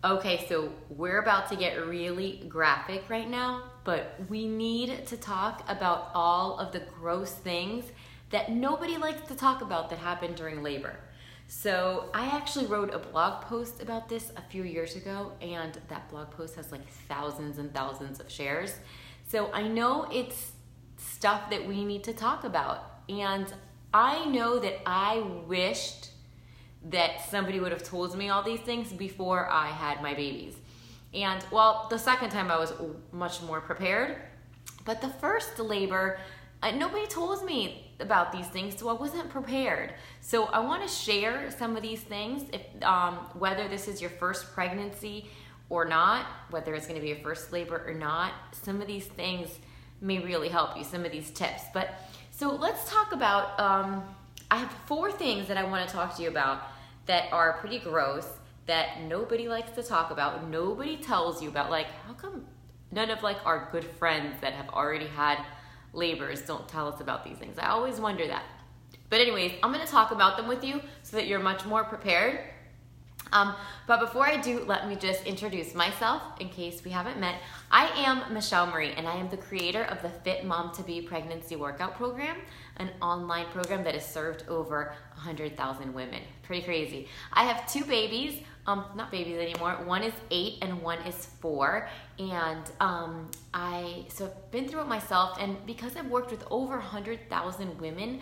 Okay, so we're about to get really graphic right now, but we need to talk about all of the gross things that nobody likes to talk about that happen during labor. So I actually wrote a blog post about this a few years ago, and that blog post has like thousands and thousands of shares. So I know it's stuff that we need to talk about, and I know that I wished that somebody would have told me all these things before I had my babies. And well, the second time I was much more prepared, but the first labor, nobody told me about these things, so I wasn't prepared. So I want to share some of these things, if whether this is your first pregnancy or not, whether it's going to be your first labor or not, some of these things may really help you, some of these tips. But so let's talk about, I have 4 things that I want to talk to you about that are pretty gross, that nobody likes to talk about, nobody tells you about. Like, how come none of like our good friends that have already had labors don't tell us about these things? I always wonder that. But anyways, I'm going to talk about them with you so that you're much more prepared. But before I do, let me just introduce myself in case we haven't met. I am Michelle Marie, and I am the creator of the Fit Mom to Be Pregnancy Workout Program, an online program that has served over 100,000 women. Pretty crazy. I have 2 babies, not babies anymore. One is 8 and one is 4. And I've been through it myself, and because I've worked with over 100,000 women,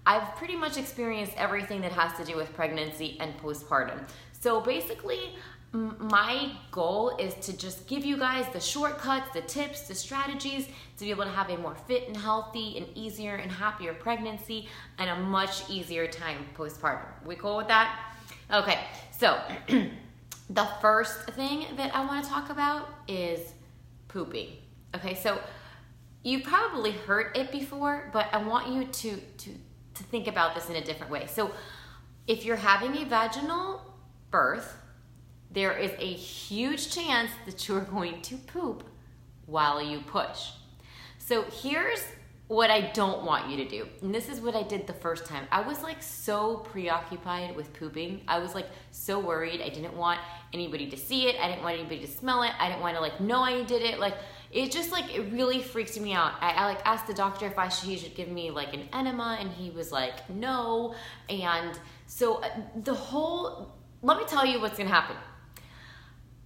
I've pretty much experienced everything that has to do with pregnancy and postpartum. So basically, my goal is to just give you guys the shortcuts, the tips, the strategies to be able to have a more fit and healthy and easier and happier pregnancy and a much easier time postpartum. We cool with that? Okay, so the first thing that I want to talk about is pooping. Okay, so you probably heard it before, but I want you to think about this in a different way. So if you're having a vaginal birth, there is a huge chance that you're going to poop while you push. So here's what I don't want you to do. And this is what I did the first time. I was like so preoccupied with pooping. I was like so worried. I didn't want anybody to see it. I didn't want anybody to smell it. I didn't want to like know I did it. Like it just like, it really freaked me out. I like asked the doctor if he should give me like an enema, and he was like, no. And so let me tell you what's gonna happen.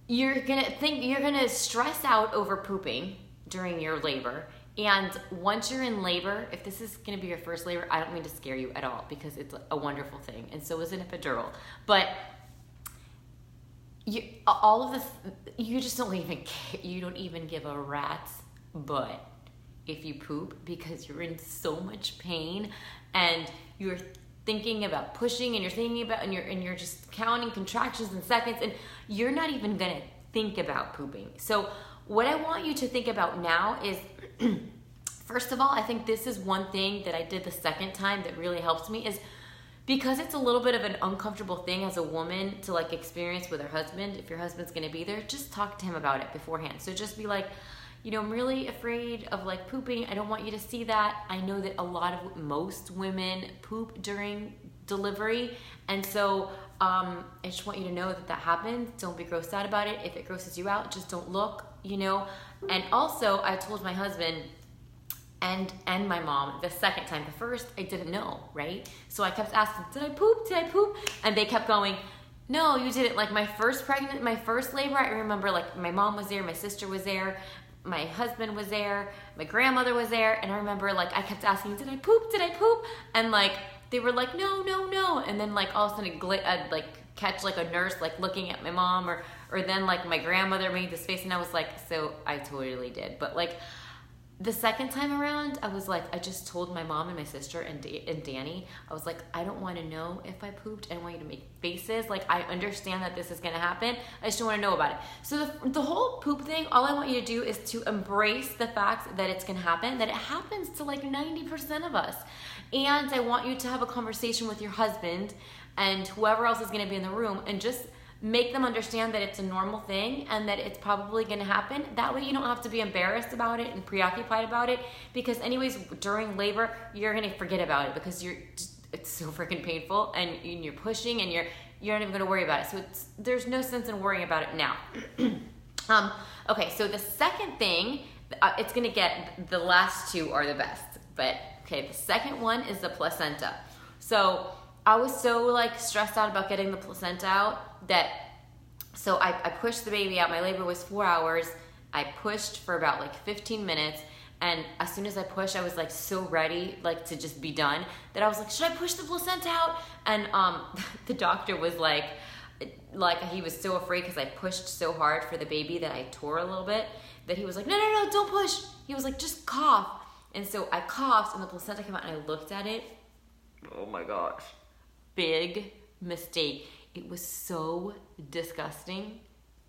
You're gonna stress out over pooping during your labor. And once you're in labor, if this is gonna be your first labor, I don't mean to scare you at all, because it's a wonderful thing. And so is an epidural. But you just don't even care. You don't even give a rat's butt if you poop, because you're in so much pain and you're thinking about pushing, and you're thinking about, and you're just counting contractions and seconds, and you're not even gonna think about pooping. So what I want you to think about now is, first of all, I think this is one thing that I did the second time that really helps me, is because it's a little bit of an uncomfortable thing as a woman to like experience with her husband. If your husband's gonna be there, just talk to him about it beforehand. So just be like, I'm really afraid of like pooping. I don't want you to see that. I know that most women poop during delivery. And so I just want you to know that happens. Don't be grossed out about it. If it grosses you out, just don't look, And also I told my husband and my mom the second time. The first, I didn't know, right? So I kept asking, did I poop? Did I poop? And they kept going, no, you didn't. Like my first labor, I remember like my mom was there, my sister was there, my husband was there, my grandmother was there, and I remember like I kept asking, did I poop? Did I poop? And like they were like, no, no, no. And then like all of a sudden I'd like catch like a nurse like looking at my mom, or then like my grandmother made this face, and I was like, so I totally did. But like the second time around, I was like, I just told my mom and my sister and Danny, I was like, I don't want to know if I pooped. I don't want you to make faces. Like, I understand that this is going to happen. I just don't want to know about it. So the whole poop thing, all I want you to do is to embrace the fact that it's going to happen, that it happens to like 90% of us. And I want you to have a conversation with your husband and whoever else is going to be in the room, and just make them understand that it's a normal thing and that it's probably going to happen. That way you don't have to be embarrassed about it and preoccupied about it, because anyways, during labor, you're going to forget about it because it's so freaking painful, and you're pushing, and you're not even gonna worry about it. So there's no sense in worrying about it now. Okay, so the second thing, it's gonna get, the last two are the best, but okay, the second one is the placenta. So I was so like stressed out about getting the placenta out that, so I pushed the baby out. My labor was 4 hours. I pushed for about like 15 minutes. And as soon as I pushed, I was like so ready like to just be done that I was like, should I push the placenta out? And the doctor was like he was so afraid because I pushed so hard for the baby that I tore a little bit, that he was like, no, don't push. He was like, just cough. And so I coughed and the placenta came out and I looked at it. Oh my gosh. Big mistake. It was so disgusting.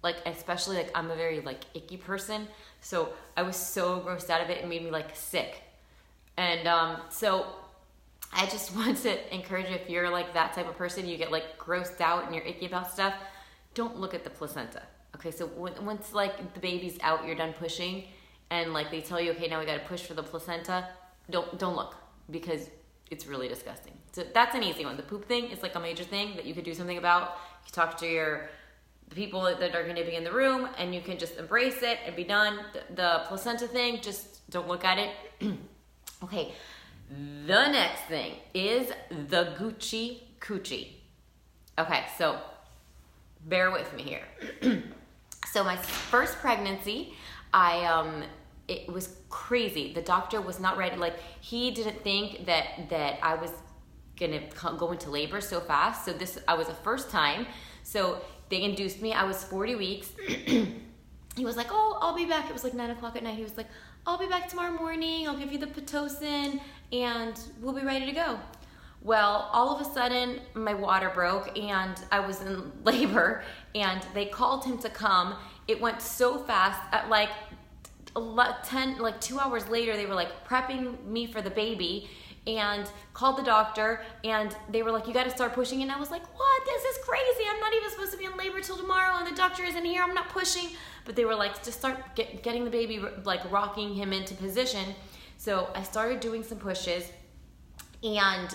Like, especially like I'm a very like icky person. So I was so grossed out of it. It made me like sick. And so I just want to encourage you, if you're like that type of person, you get like grossed out and you're icky about stuff, don't look at the placenta. Okay, so once like the baby's out, you're done pushing, and like they tell you, okay, now we gotta push for the placenta, don't look, because it's really disgusting. So that's an easy one. The poop thing is like a major thing that you could do something about. You can talk to the people that are gonna be in the room, and you can just embrace it and be done. The placenta thing, just don't look at it. Okay. The next thing is the Gucci coochie. Okay, so bear with me here. So my first pregnancy, it was crazy. The doctor was not ready. Like, he didn't think that I was gonna go into labor so fast. So I was the first time. So they induced me. I was 40 weeks. He was like, oh, I'll be back. It was like 9 o'clock at night. He was like, I'll be back tomorrow morning. I'll give you the Pitocin and we'll be ready to go. Well, all of a sudden my water broke and I was in labor, and they called him to come. It went so fast. At like 2 hours later, they were like prepping me for the baby and called the doctor, and they were like, you got to start pushing. And I was like, what? This is crazy. I'm not even supposed to be in labor till tomorrow, and the doctor isn't here. I'm not pushing. But they were like, just start getting the baby, like rocking him into position. So I started doing some pushes, and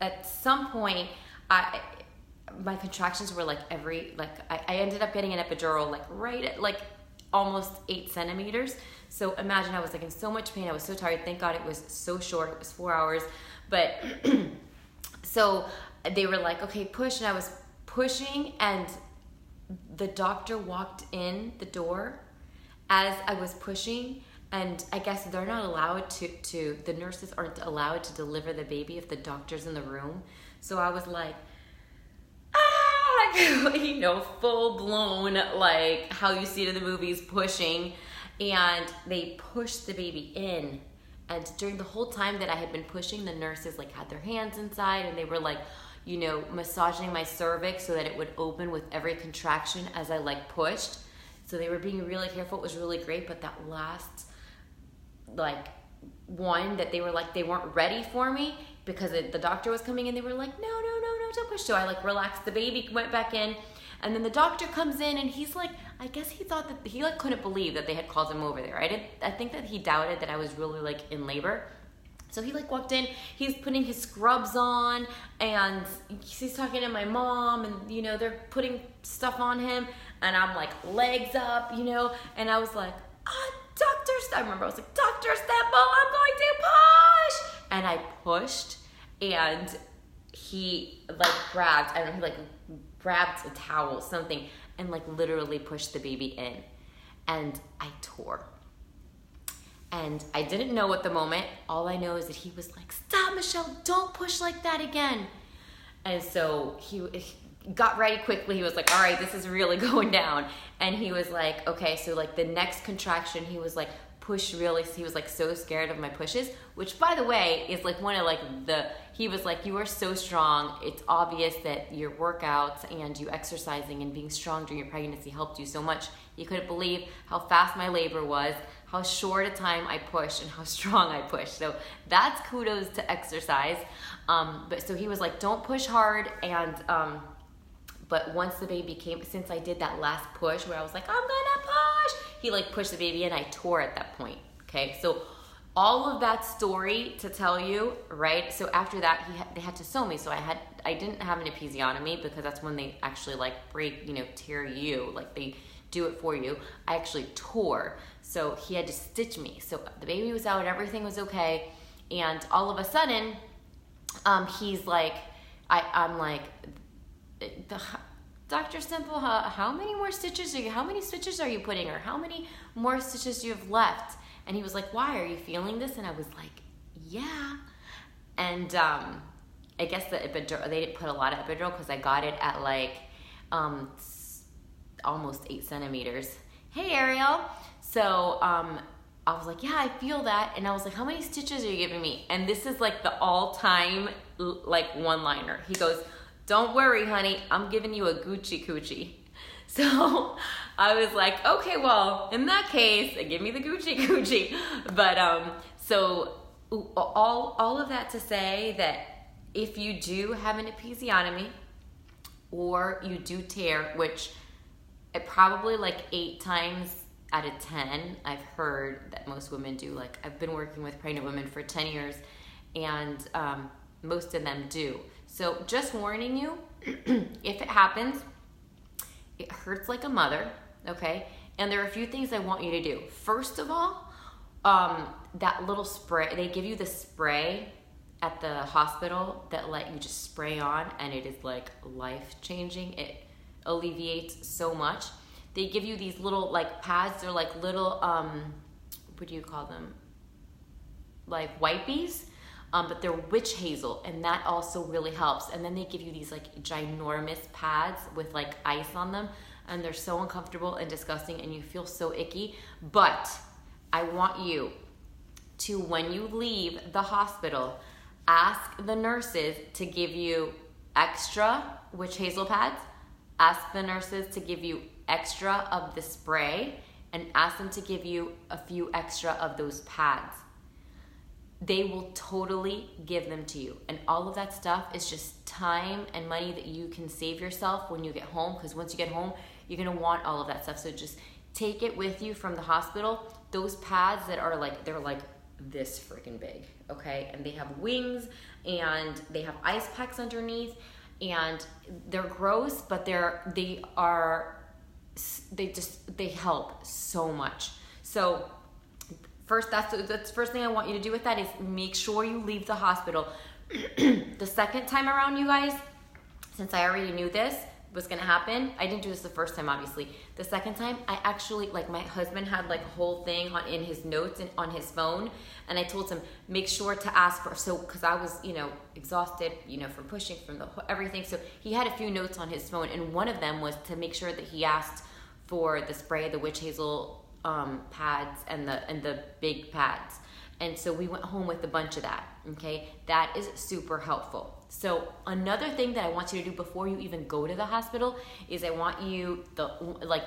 at some point, my contractions were like I ended up getting an epidural like right at like almost 8 centimeters. So imagine, I was like in so much pain. I was so tired. Thank God it was so short. It was 4 hours. But so they were like, okay, push. And I was pushing, and the doctor walked in the door as I was pushing. And I guess they're not allowed the nurses aren't allowed to deliver the baby if the doctor's in the room. So I was like, full blown, like how you see it in the movies, pushing. And they pushed the baby in. And during the whole time that I had been pushing, the nurses like had their hands inside, and they were like, massaging my cervix so that it would open with every contraction as I like pushed. So they were being really careful. It was really great. But that last like one that they were like, they weren't ready for me because the doctor was coming in. They were like, no, don't push. So I like relaxed the baby, went back in, and then the doctor comes in, and he's like, I guess he thought that he like couldn't believe that they had called him over there. I think that he doubted that I was really like in labor. So he like walked in, he's putting his scrubs on, and he's talking to my mom, and they're putting stuff on him, and I'm like legs up, and I was like, I remember I was like, Dr. Stemple, I'm going to push! And I pushed, and he like grabbed a towel, something, and like literally pushed the baby in. And I tore. And I didn't know at the moment. All I know is that he was like, stop, Michelle, don't push like that again. And so he got ready quickly. He was like, all right, this is really going down. And he was like, okay, so like the next contraction, he was like, push really. He was like so scared of my pushes, which by the way is like one of like he was like, you are so strong. It's obvious that your workouts and you exercising and being strong during your pregnancy helped you so much. You couldn't believe how fast my labor was, how short a time I pushed, and how strong I pushed. So that's kudos to exercise. But so he was like, don't push hard. And but once the baby came, since I did that last push where I was like, I'm gonna push, he like pushed the baby in. I tore at that point. Okay, so all of that story to tell you, right? So after that, they had to sew me. So I didn't have an episiotomy because that's when they actually like break, tear you, like they do it for you. I actually tore. So he had to stitch me. So the baby was out, everything was okay. And all of a sudden, he's like, I'm like, Dr. Simple, how many stitches are you putting, or how many more stitches do you have left? And he was like, why, are you feeling this? And I was like, yeah. And I guess the epidural, they didn't put a lot of epidural because I got it at like almost 8 centimeters. Hey, Ariel. So I was like, yeah, I feel that. And I was like, how many stitches are you giving me? And this is like the all-time like one-liner. He goes, don't worry, honey, I'm giving you a Gucci coochie. So I was like, okay, well, in that case, give me the Gucci coochie. But so all of that to say that if you do have an episiotomy or you do tear, which it probably like 8 times out of 10, I've heard that most women do. Like, I've been working with pregnant women for 10 years, and most of them do. So just warning you, if it happens, it hurts like a mother, okay? And there are a few things I want you to do. First of all, that little spray, they give you the spray at the hospital that let you just spray on, and it is like life-changing. It alleviates so much. They give you these little like pads. They're like little, what do you call them? Like wipies, but they're witch hazel, and that also really helps. And then they give you these like ginormous pads with like ice on them, and they're so uncomfortable and disgusting, and you feel so icky. But I want you to, when you leave the hospital, ask the nurses to give you extra witch hazel pads. Ask the nurses to give you extra of the spray, and ask them to give you a few extra of those pads. They will totally give them to you. And all of that stuff is just time and money that you can save yourself when you get home, because once you get home, you're gonna want all of that stuff. So just take it with you from the hospital. Those pads that are like, they're like this freaking big, okay? And they have wings, and they have ice packs underneath, and they're gross, but they help so much. So first, that's the first thing I want you to do with that is make sure you leave the hospital. The second time around, you guys, since I already knew this was gonna happen, I didn't do this the first time, obviously. The second time, I actually, like, my husband had like a whole thing in his notes and on his phone, and I told him, make sure to ask for, so, because I was, exhausted, from pushing from everything, so he had a few notes on his phone, and one of them was to make sure that he asked for the spray, the witch hazel pads, and the big pads. And so we went home with a bunch of that, okay? That is super helpful. So another thing that I want you to do before you even go to the hospital is I want you,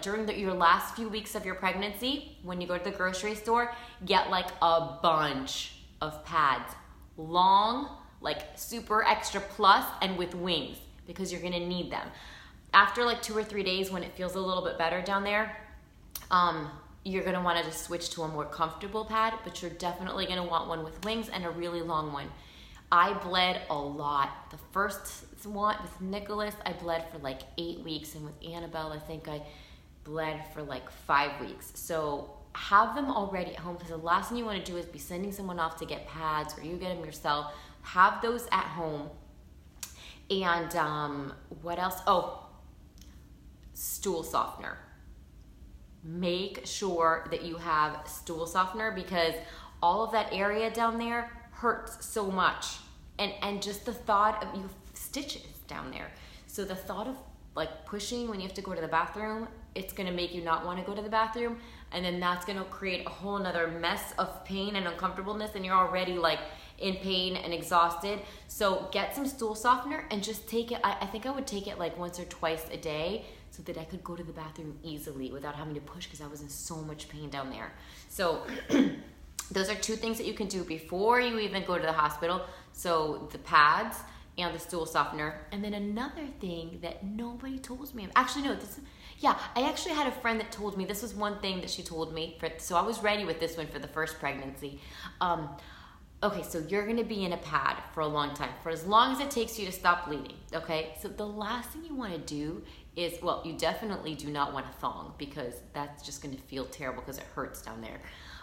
during your last few weeks of your pregnancy, when you go to the grocery store, get like a bunch of pads. Long, like super extra plus, and with wings, because you're gonna need them. After like 2 or 3 days, when it feels a little bit better down there, you're gonna wanna just switch to a more comfortable pad, but you're definitely gonna want one with wings and a really long one. I bled a lot. The first one with Nicholas, I bled for like 8 weeks, and with Annabelle, I think I bled for like 5 weeks. So have them already at home, because the last thing you wanna do is be sending someone off to get pads, or you get them yourself. Have those at home. And what else? Oh, stool softener. Make sure that you have stool softener, because all of that area down there hurts so much, and just the thought of you stitches down there. So the thought of like pushing when you have to go to the bathroom, it's gonna make you not want to go to the bathroom, and then that's gonna create a whole nother mess of pain and uncomfortableness, and you're already like in pain and exhausted. So get some stool softener and just take it. I think I would take it like once or twice a day, so that I could go to the bathroom easily without having to push, because I was in so much pain down there. So those are 2 things that you can do before you even go to the hospital. So the pads and the stool softener. And then another thing that nobody told me, actually no, I actually had a friend that told me, this was one thing that she told me, so I was ready with this one for the first pregnancy. Okay, so you're gonna be in a pad for a long time, for as long as it takes you to stop bleeding, okay? So the last thing you wanna do is, well, you definitely do not want a thong, because that's just gonna feel terrible because it hurts down there.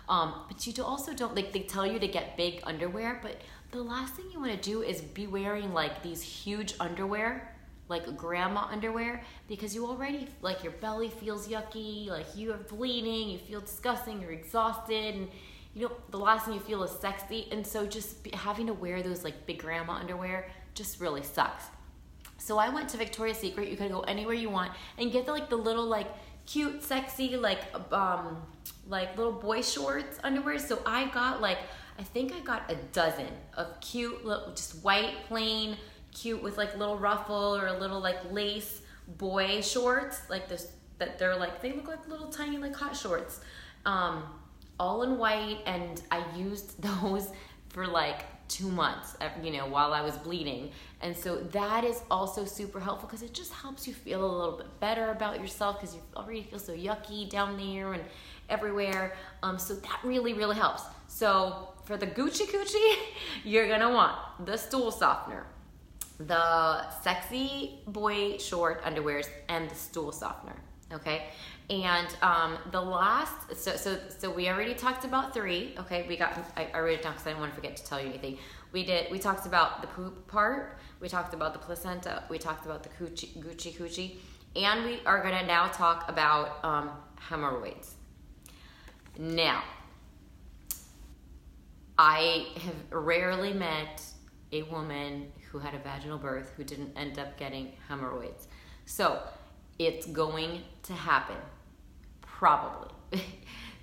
But you also don't, like, they tell you to get big underwear, but the last thing you wanna do is be wearing like these huge underwear, like grandma underwear, because you already, like, your belly feels yucky, like you are bleeding, you feel disgusting, you're exhausted, and you know, the last thing you feel is sexy. And so just having to wear those like big grandma underwear just really sucks. So I went to Victoria's Secret. You can go anywhere you want and get the little like cute, sexy, like little boy shorts underwear. So I got I think I got a dozen of cute, just white, plain, cute with like little ruffle or a little like lace boy shorts like this, that they're like, they look like little tiny like hot shorts. All in white, and I used those for like 2 months, you know, while I was bleeding. And so that is also super helpful because it just helps you feel a little bit better about yourself because you already feel so yucky down there and everywhere. So that really, really helps. So for the Gucci coochie, you're gonna want the stool softener, the sexy boy short underwears, and the stool softener, okay? And the last, so we already talked about 3, okay? I wrote it down because I didn't want to forget to tell you anything. We talked about the poop part, we talked about the placenta, we talked about the Gucci coochie, and we are gonna now talk about hemorrhoids. Now, I have rarely met a woman who had a vaginal birth who didn't end up getting hemorrhoids. So it's going to happen. Probably.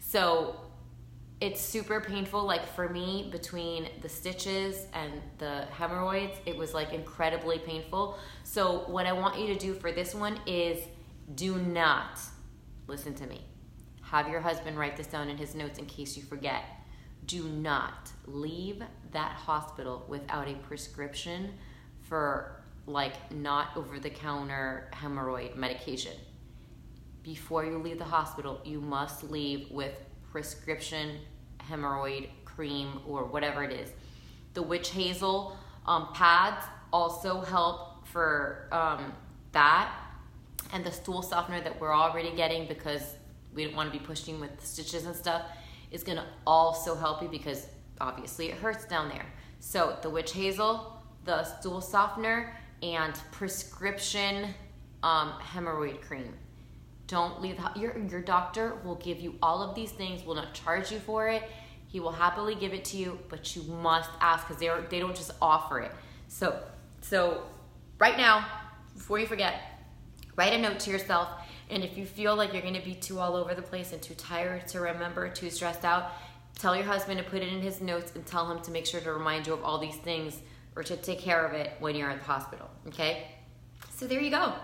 So it's super painful. Like for me, between the stitches and the hemorrhoids, it was like incredibly painful. So what I want you to do for this one is do not, listen to me, have your husband write this down in his notes in case you forget. Do not leave that hospital without a prescription for like not over-the-counter hemorrhoid medication. Before you leave the hospital, you must leave with prescription hemorrhoid cream or whatever it is. The witch hazel pads also help for that, and the stool softener that we're already getting because we don't want to be pushing with the stitches and stuff is going to also help you because obviously it hurts down there. So the witch hazel, the stool softener, and prescription hemorrhoid cream. Don't leave your doctor will give you all of these things, will not charge you for it. He will happily give it to you, but you must ask because they don't just offer it. So right now, before you forget, write a note to yourself, and if you feel like you're gonna be too all over the place and too tired to remember, too stressed out, tell your husband to put it in his notes and tell him to make sure to remind you of all these things or to take care of it when you're at the hospital, okay? So there you go.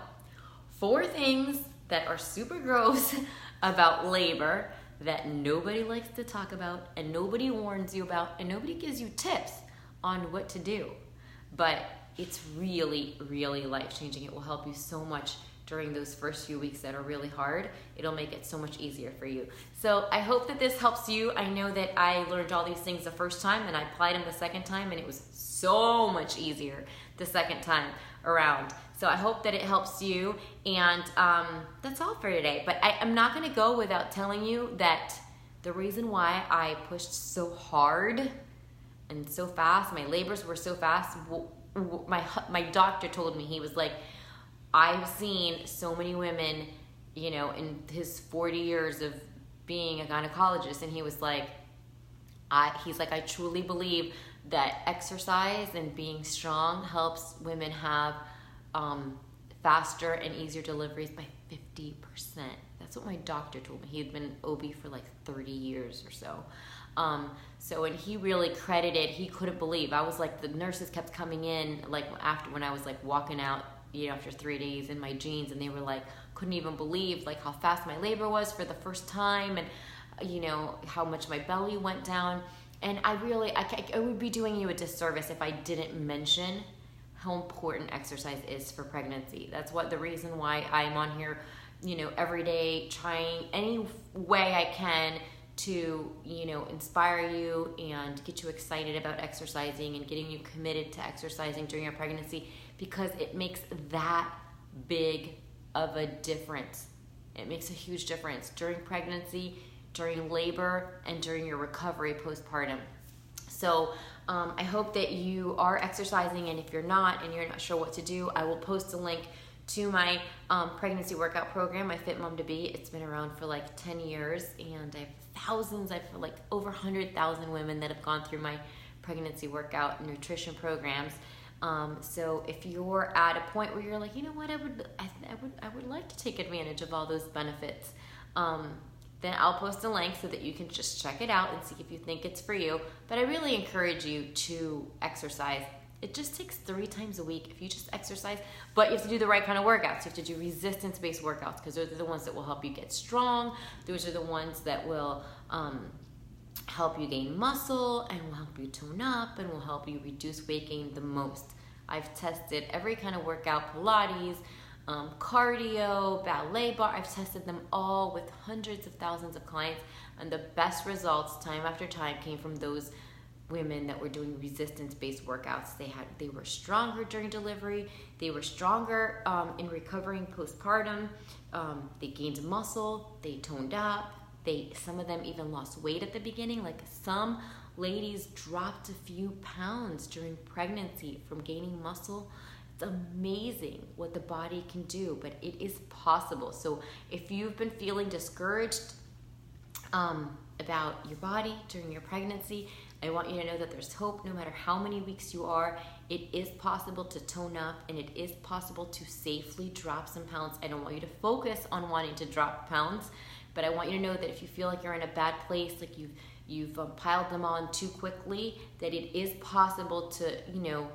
4 things that are super gross about labor that nobody likes to talk about and nobody warns you about and nobody gives you tips on what to do. But it's really, really life-changing. It will help you so much during those first few weeks that are really hard. It'll make it so much easier for you. So I hope that this helps you. I know that I learned all these things the first time and I applied them the second time and it was so much easier the second time around. So I hope that it helps you, and that's all for today. But I'm not gonna go without telling you that the reason why I pushed so hard and so fast, my labors were so fast, my doctor told me, he was like, I've seen so many women, you know, in his 40 years of being a gynecologist, and he was like, I truly believe that exercise and being strong helps women have faster and easier deliveries by 50%. That's what my doctor told me. He had been OB for like 30 years or so. And he really credited, he couldn't believe. I was like, the nurses kept coming in like after when I was like walking out, you know, after 3 days in my jeans, and they were like, couldn't even believe like how fast my labor was for the first time, and you know, how much my belly went down. And I would be doing you a disservice if I didn't mention how important exercise is for pregnancy. That's what the reason why I'm on here, every day, trying any way I can to, inspire you and get you excited about exercising and getting you committed to exercising during your pregnancy, because it makes that big of a difference. It makes a huge difference during pregnancy, during labor, and during your recovery postpartum. So I hope that you are exercising, and if you're not and you're not sure what to do, I will post a link to my pregnancy workout program, my Fit Mom to Be. It's been around for like 10 years, and I have like over 100,000 women that have gone through my pregnancy workout and nutrition programs. So if you're at a point where you're like, you know what, I would like to take advantage of all those benefits, then I'll post a link so that you can just check it out and see if you think it's for you. But I really encourage you to exercise. It just takes 3 times a week if you just exercise, but you have to do the right kind of workouts. You have to do resistance-based workouts, because those are the ones that will help you get strong. Those are the ones that will help you gain muscle and will help you tone up and will help you reduce weight gain the most. I've tested every kind of workout, Pilates, cardio, ballet bar. I've tested them all with hundreds of thousands of clients, and the best results time after time came from those women that were doing resistance-based workouts. They were stronger during delivery. They were stronger in recovering postpartum. They gained muscle. They toned up. Some of them even lost weight at the beginning. Like, some ladies dropped a few pounds during pregnancy from gaining muscle. It's amazing what the body can do, but it is possible. So if you've been feeling discouraged about your body during your pregnancy, I want you to know that there's hope. No matter how many weeks you are, it is possible to tone up, and it is possible to safely drop some pounds. I don't want you to focus on wanting to drop pounds, but I want you to know that if you feel like you're in a bad place, like you've piled them on too quickly, that it is possible to,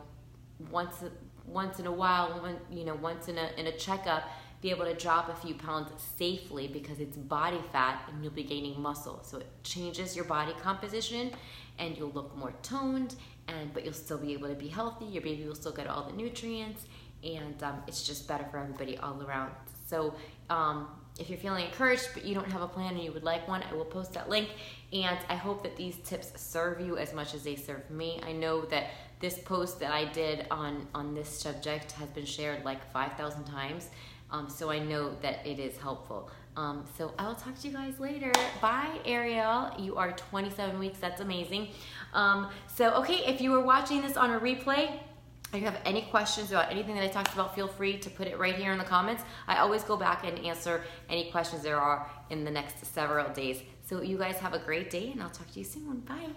once in a while, once in a checkup, be able to drop a few pounds safely, because it's body fat and you'll be gaining muscle. So it changes your body composition, and you'll look more toned, but you'll still be able to be healthy. Your baby will still get all the nutrients, and it's just better for everybody all around. So if you're feeling encouraged but you don't have a plan and you would like one, I will post that link, and I hope that these tips serve you as much as they serve me. I know that this post that I did on this subject has been shared like 5,000 times, so I know that it is helpful. So I'll talk to you guys later. Bye, Ariel. You are 27 weeks. That's amazing. Okay, if you were watching this on a replay, if you have any questions about anything that I talked about, feel free to put it right here in the comments. I always go back and answer any questions there are in the next several days. So you guys have a great day, and I'll talk to you soon. Bye.